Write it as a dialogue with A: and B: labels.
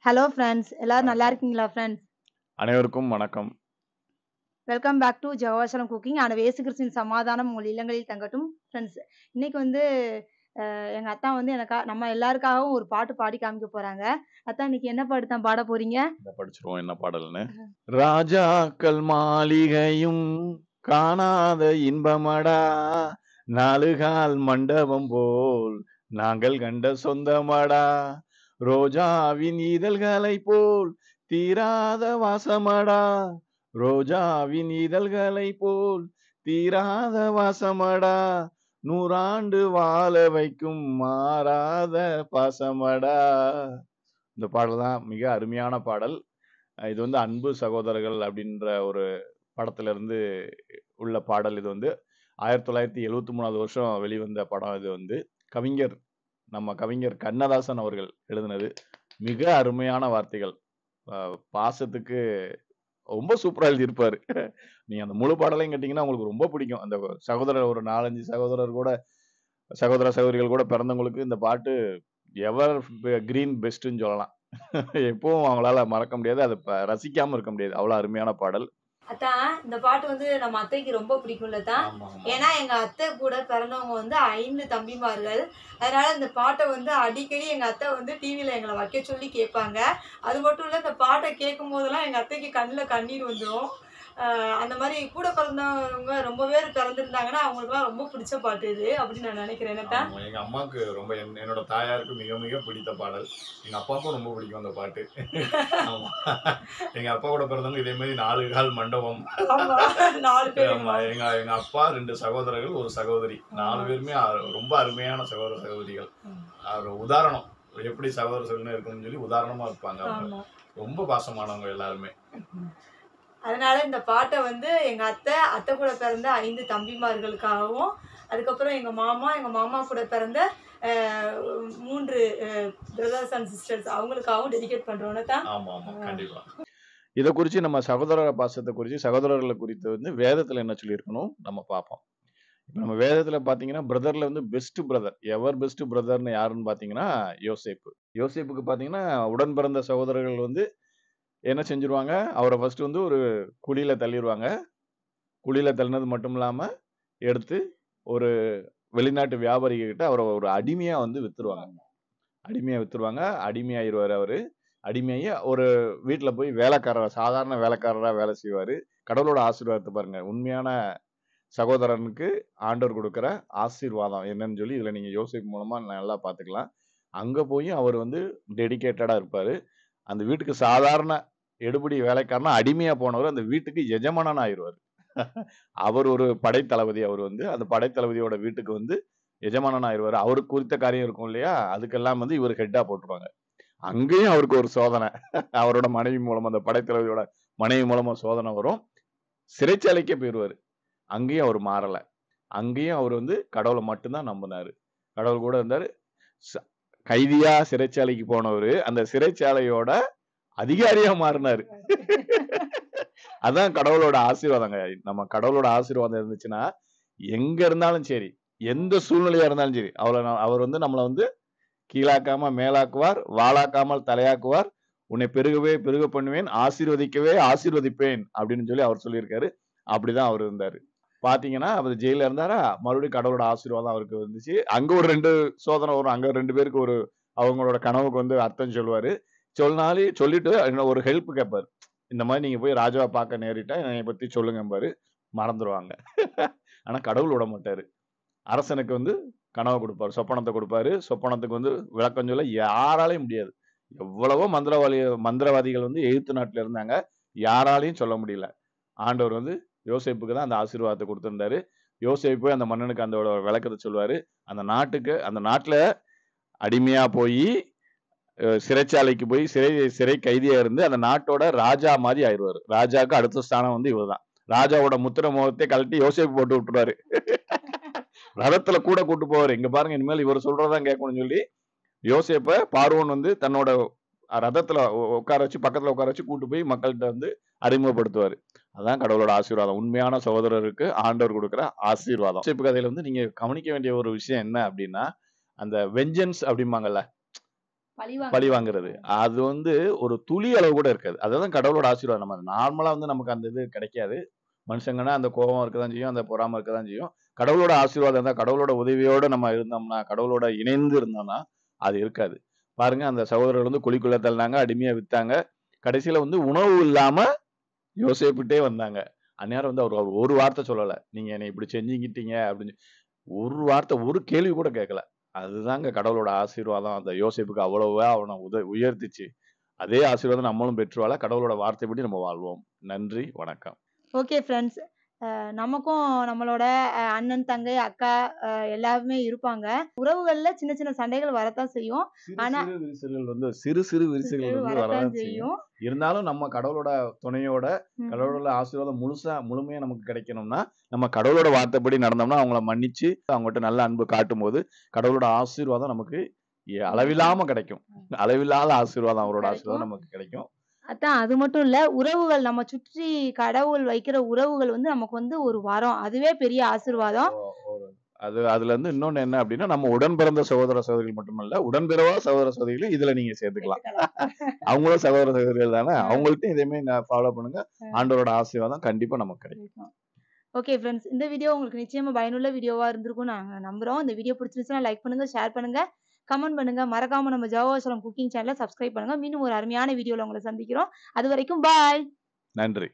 A: Hello friends, எல்லாரும் நல்லா
B: வணக்கம்.
A: இருக்கீங்களா ஃப்ரெண்ட்ஸ்?
B: அனைவருக்கும் வணக்கம்.
A: Welcome back to Jehovah Shalom cooking. ஆண்டவர் இயேசு கிறிஸ்துவின் சமாதானம் உங்கள் இல்லங்களில் தங்கட்டும். ஃப்ரெண்ட்ஸ், இன்னைக்கு வந்து எங்க அத்தா வந்து நம்ம எல்லாருக்காகவும் ஒரு பாட்டு பாடி காமிக்க போறாங்க. அத்தா, இன்னைக்கு என்ன பாட்டு தான் பாட போறீங்க?
B: இத படிச்சிருவோம் என்ன பாடல்னு. ராஜாக்கள் மாளிகையும் காணாத இன்பமடா, நாலுகால் மண்டபம் போல் நாங்கள் கண்ட சொந்தமடா, ரோஜாவின் இதழ்களை போல் தீராத வாசமடா, ரோஜாவின் இதழ்களை போல் தீராத வாசமடா, நூறாண்டு வாழ வைக்கும் மாறாத பாசமடா. இந்த பாடல் தான் மிக அருமையான பாடல். இது வந்து அன்பு சகோதரர்கள் அப்படின்ற ஒரு படத்துல இருந்து உள்ள பாடல். இது வந்து 1973வது வருஷம் வெளிவந்த படம். இது வந்து கவிஞர் நம்ம கவிஞர் கண்ணதாசன் அவர்கள் எழுதினது. மிக அருமையான வார்த்தைகள். பாசத்துக்கு ரொம்ப சூப்பரா எழுதியிருப்பாரு. நீங்க அந்த முழு பாடலையும் கேட்டீங்கன்னா உங்களுக்கு ரொம்ப பிடிக்கும். அந்த சகோதரர் ஒரு 4, 5 சகோதரர் கூட சகோதர சகோதரிகள் கூட பிறந்தவங்களுக்கு இந்த பாட்டு எவர் கிரீன் பெஸ்ட்ன்னு சொல்லலாம். எப்பவும் அவங்களால மறக்க முடியாது. அத ரசிக்காம இருக்க முடியாது. அவ்வளவு அருமையான பாடல்.
A: அத்தான், இந்த பாட்டு வந்து நம்ம அத்தைக்கு ரொம்ப பிடிக்கும்ல தான். ஏன்னா எங்க அத்தை கூட பிறந்தவங்க வந்து 5 தம்பிமார்கள். அதனால இந்த பாட்டை வந்து அடிக்கடி எங்க அத்தை வந்து டிவியில எங்களை வைக்க சொல்லி கேட்பாங்க. அது மட்டும் இல்ல, இந்த பாட்டை கேட்கும் போதெல்லாம் எங்க அத்தைக்கு கண்ணுல கண்ணீர் வந்துரும். அந்த மாதிரி கூட பிறந்தவங்க ரொம்ப பேர் பிறந்திருந்தாங்கன்னா அவங்களுக்குலாம் ரொம்ப பிடிச்ச பாட்டு இது அப்படின்னு நான் நினைக்கிறேன். என்னத்தான்?
B: ஆமா, எங்க அம்மாவுக்கு ரொம்ப என்னோட தாயாருக்கு மிக மிக பிடித்த பாடல். எங்க அப்பாவுக்கும் ரொம்ப பிடிக்கும் அந்த பாட்டு. ஆமா. எங்க அப்பா கூட பிறந்தவங்க இதே மாதிரி 4 கால் மண்டபம்.
A: ஆமா, 4 பேர்.
B: ஆமா, எங்க அப்பா 2 சகோதரர்கள், 1 சகோதரி. 4 பேருமே ரொம்ப அருமையான சகோதர சகோதரிகள். ஒரு உதாரணம். எப்படி சகோதர சகோதரிகள் இருக்கணும்னு சொல்லி உதாரணமா இருப்பாங்க அவங்க.
A: ஆமா.
B: ரொம்ப பாசமானவங்க எல்லாருமே.
A: அதனால இந்த பாட்டை வந்து எங்க அத்தை கூட பிறந்த 5 தம்பிமார்களுக்காகவும், அதுக்கப்புறம் எங்க மாமா கூட பிறந்த 3 பிரதர்ஸ் அண்ட் சிஸ்டர்ஸ் அவங்களுக்காகவும் டெடிகேட் பண்றோம்ல தான்.
B: ஆமா, ஆமா, கண்டிப்பா. இத குறிச்சு நம்ம சகோதர பாசத்தை குறிச்சு, சகோதரர்களை குறித்து வந்து வேதத்துல என்ன சொல்லியிருக்கணும் நம்ம பார்ப்போம். இப்ப நம்ம வேதத்துல பாத்தீங்கன்னா, பிரதர்ல வந்து பெஸ்ட் பிரதர், எவர் பெஸ்ட் பிரதர்ன்னு யாருன்னு பாத்தீங்கன்னா யோசேப்பு. யோசேப்புக்கு பாத்தீங்கன்னா, உடன் பிறந்த சகோதரர்கள் வந்து என்ன செஞ்சுருவாங்க, அவர ஃபர்ஸ்ட் வந்து ஒரு குழியில தள்ளிருவாங்க. குழியில தள்ளினது மட்டும் இல்லாம, எடுத்து ஒரு வெளிநாட்டு வியாபாரிகிட்ட அவர ஒரு அடிமையா வந்து வித்துருவாங்க. அடிமையா வித்துருவாங்க. அடிமையாயிருவாரு அவரு. அடிமையாகி ஒரு வீட்ல போய் வேலைக்காரரா, சாதாரண வேலைக்காரரா வேலை செய்வாரு. கடவுளோட ஆசீர்வாதத்த பாருங்க. உண்மையான சகோதரனுக்கு ஆண்டவர் குடுக்குற ஆசீர்வாதம் என்னன்னு சொல்லி இதுல நீங்க யோசேப்பு மூலமா நல்லா பார்த்துக்கலாம். அங்க போய் அவர் வந்து டெடிகேட்டடா இருப்பாரு. அந்த வீட்டுக்கு சாதாரண எடுபிடி வேலைக்காரனா அடிமையா போனவர் அந்த வீட்டுக்கு எஜமானனா ஆயிருவாரு. அவர் ஒரு படைத்தளபதி. அவர் வந்து அந்த படைத்தளபதியோட வீட்டுக்கு வந்து எஜமானனா ஆயிருவாரு. அவருக்கு குறித்த காரியம் இருக்கும் இல்லையா? அதுக்கெல்லாம் வந்து இவர் ஹெட்டா போட்டுருவாங்க. அங்கேயும் அவருக்கு ஒரு சோதனை. அவரோட மனைவி மூலமா, அந்த படைத்தளபதியோட மனைவி மூலமா சோதனை வரும். சிறைச்சாலைக்கே போயிருவாரு. அங்கேயும் அவர் மாறல. அங்கேயும் அவர் வந்து கடவுள மட்டும் தான் நம்புனாரு. கடவுள் கூட இருந்தாரு. ச கைதியா சிறைச்சாலைக்கு போனவரு, அந்த சிறைச்சாலையோட அதிகாரியா மாறுனாரு. அதான் கடவுளோட ஆசீர்வாதங்க. நம்ம கடவுளோட ஆசீர்வாதம் இருந்துச்சுன்னா, எங்க இருந்தாலும் சரி, எந்த சூழ்நிலையா இருந்தாலும் சரி, அவர் வந்து நம்மள வந்து கீழாக்காம மேலாக்குவார், வாளாக்காமல் தலையாக்குவார். உன்னை பெருகவே பெருக பண்ணுவேன், ஆசீர்வதிக்கவே ஆசீர்வதிப்பேன் அப்படின்னு சொல்லி அவர் சொல்லியிருக்காரு. அப்படிதான் அவர் இருந்தாரு. பாத்தீங்கன்னா, அவர் ஜெயில்ல இருந்தாரா, மறுபடியும் கடவுளோட ஆசீர்வாதம் அவருக்கு வந்துச்சு. அங்க ஒரு 2 சோதனை வரும். அங்க 2 பேருக்கு ஒரு அவங்களோட கனவுக்கு வந்து அர்த்தம் சொல்லுவாரு. சொல்லிட்டு இன்னும் ஒரு ஹெல்ப் கேட்பாரு. இந்த மாதிரி நீங்க போய் ராஜாவ பார்க்க நேரிட்டா என்னைய பத்தி சொல்லுங்கம்பாரு. மறந்துருவாங்க. ஆனா கடவுள் விடமாட்டாரு. அரசனுக்கு வந்து கனவு குடுப்பாரு. சொப்பனத்த குடுப்பாரு. சொப்பனத்துக்கு வந்து விளக்கம் சொல்ல யாராலயும் முடியாது. எவ்வளவோ மந்திரவாதிகள் வந்து எகிப்து நாட்டுல இருந்தாங்க. யாராலயும் சொல்ல முடியல. ஆண்டவர் வந்து யோசேப்புக்கு தான் அந்த ஆசீர்வாதத்த குடுத்திருந்தாரு. யோசேப்பு போய் அந்த மன்னனுக்கு அந்த விளக்கத்த சொல்லுவாரு. அந்த நாட்டுல அடிமையா போயி சிறைச்சாலைக்கு போய் சிறை கைதியா இருந்து அந்த நாட்டோட ராஜா மாரி ஆயிருவாரு. ராஜாக்கு அடுத்த ஸ்தானம் வந்து இவர்தான். ராஜாவோட முத்திர மோகத்தை கழட்டி யோசேப்பு போட்டு விட்டுருவாரு. ரதத்துல கூட கூட்டு போவாரு. இங்க பாருங்க, இனிமேல் இவர் சொல்றதான் கேட்கணும்னு சொல்லி யோசேப்ப பார்வோன் வந்து தன்னோட ரதத்துல உட்கார வச்சு, பக்கத்துல உட்கார வச்சு கூட்டு போய் மக்கள்கிட்ட வந்து அறிமுகப்படுத்துவாரு. அதான் கடவுளோட ஆசீர்வாதம். உண்மையான சகோதரருக்கு ஆண்டவர் கொடுக்கிற ஆசீர்வாதம். யோசேப்பு கதையில வந்து நீங்க கவனிக்க வேண்டிய ஒரு விஷயம் என்ன அப்படின்னா, அந்த வெஞ்சன்ஸ் அப்படிம்பாங்கல்ல, பழி வாங்குறது. அது வந்து ஒரு துளி அளவு கூட இருக்காது. அதுதான் கடவுளோட ஆசீர்வாதம். நம்ம நார்மலா வந்து நமக்கு அந்த இது கிடைக்காது. மனுஷங்கன்னா அந்த கோபம் இருக்கதான் செய்யும். அந்த பொறாமை இருக்கதான் செய்யும். கடவுளோட ஆசீர்வாதம் தான் கடவுளோட உதவியோட நம்ம இருந்தோம்னா, கடவுளோட இணைந்து இருந்தோம்னா, அது இருக்காது. பாருங்க அந்த சகோதரர்கள் வந்து குழிக்குள்ள தள்ளினாங்க, அடிமையா வித்தாங்க. கடைசியில வந்து உணவு இல்லாம யோசேப்புட்டே வந்தாங்க. அந்நேரம் வந்து அவர் அவர் ஒரு வார்த்தை சொல்லல. நீங்க என்னை இப்படி செஞ்சுக்கிட்டீங்க அப்படின்னு. ஒரு வார்த்தை, ஒரு கேள்வி கூட கேட்கல. அதுதாங்க கடவுளோட ஆசீர்வாதம். அந்த யோசேப்புக்கு அவ்வளவா அவன உயர்த்திச்சு. அதே ஆசீர்வாதம் நம்மளும் பெற்று வாழ கடவுளோட வார்த்தைப்படி நம்ம வாழ்வோம். நன்றி, வணக்கம்.
A: Okay friends. நமக்கும் நம்மளோட அண்ணன், தங்கை, அக்கா எல்லாருமே இருப்பாங்க. உறவுகள்ல சின்ன சின்ன சண்டைகள் வரத்தான் செய்யும். ஆனா
B: சிறு சிறு விரிசல்கள் வந்து
A: வரத்தான்
B: வரதான் செய்யும்.
A: செய்யும்.
B: இருந்தாலும் நம்ம கடவுளோட துணையோட, கடவுளோட ஆசீர்வாதம் முழுமையா நமக்கு கிடைக்கணும்னா, நம்ம கடவுளோட வார்த்தைப்படி நடந்தோம்னா, அவங்கள மன்னிச்சு, அவங்ககிட்ட நல்ல அன்பு காட்டும்போது, கடவுளோட ஆசீர்வாதம் நமக்கு அளவில்லாம கிடைக்கும். அளவில்லாத ஆசீர்வாதம், அவரோட ஆசீர்வாதம் நமக்கு கிடைக்கும்.
A: அதான் அது மட்டும் இல்ல. உறவுகள் நம்ம சுற்றி கடவுள் வைக்கிற உறவுகள் வந்து நமக்கு வந்து ஒரு வரம். அதுவே பெரிய ஆசீர்வாதம்.
B: அதுல இருந்து இன்னொன்னு என்ன அப்படின்னா, நம்ம உடன் பிறந்த சகோதர சகோதரிகள் மட்டுமல்ல, உடன்பிறவா சகோதர சகோதரிகளையும் இதுல நீங்க சேர்த்துக்கலாம். அவங்களும் சகோதர சகோதரிகள் தானே. அவங்கள்ட்டயும் இதே மாதிரி ஃபாலோ பண்ணுங்க. ஆண்டவரோட ஆசீர்வாதம் கண்டிப்பா நமக்கு கிடைக்கும்.
A: Okay friends. இந்த வீடியோ உங்களுக்கு நிச்சயமா பயனுள்ள வீடியோவா இருந்திருக்கும்னு நாங்க நம்புறோம். இந்த வீடியோ பிடிச்சிருந்துச்சுன்னா லைக் பண்ணுங்க, ஷேர் பண்ணுங்க, கமெண்ட் பண்ணுங்க. மறக்காம நம்ம ஜெகோவா குக்கிங் சேனலை சப்ஸ்கிரைப் பண்ணுங்க. மீண்டும் ஒரு அருமையான வீடியோல உங்களை சந்திக்கிறோம். அது வரைக்கும் பாய்.
B: நன்றி.